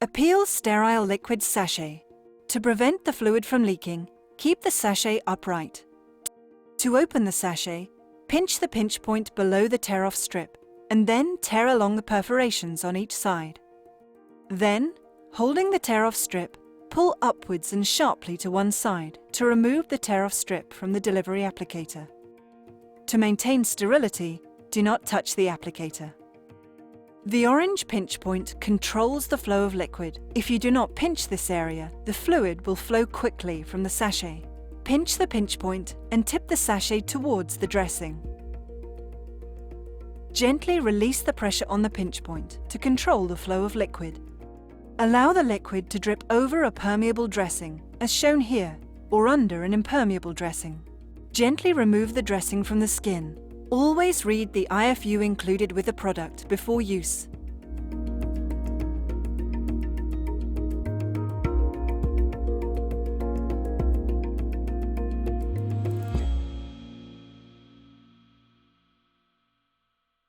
Appeel Sterile Liquid Sachet. To prevent the fluid from leaking, keep the sachet upright. To open the sachet, pinch the pinch point below the tear-off strip and then tear along the perforations on each side. Then, holding the tear-off strip, pull upwards and sharply to one side to remove the tear-off strip from the delivery applicator. To maintain sterility, do not touch the applicator. The orange pinch point controls the flow of liquid. If you do not pinch this area, the fluid will flow quickly from the sachet. Pinch the pinch point and tip the sachet towards the dressing. Gently release the pressure on the pinch point to control the flow of liquid. Allow the liquid to drip over a permeable dressing, as shown here, or under an impermeable dressing. Gently remove the dressing from the skin. Always read the IFU included with the product before use.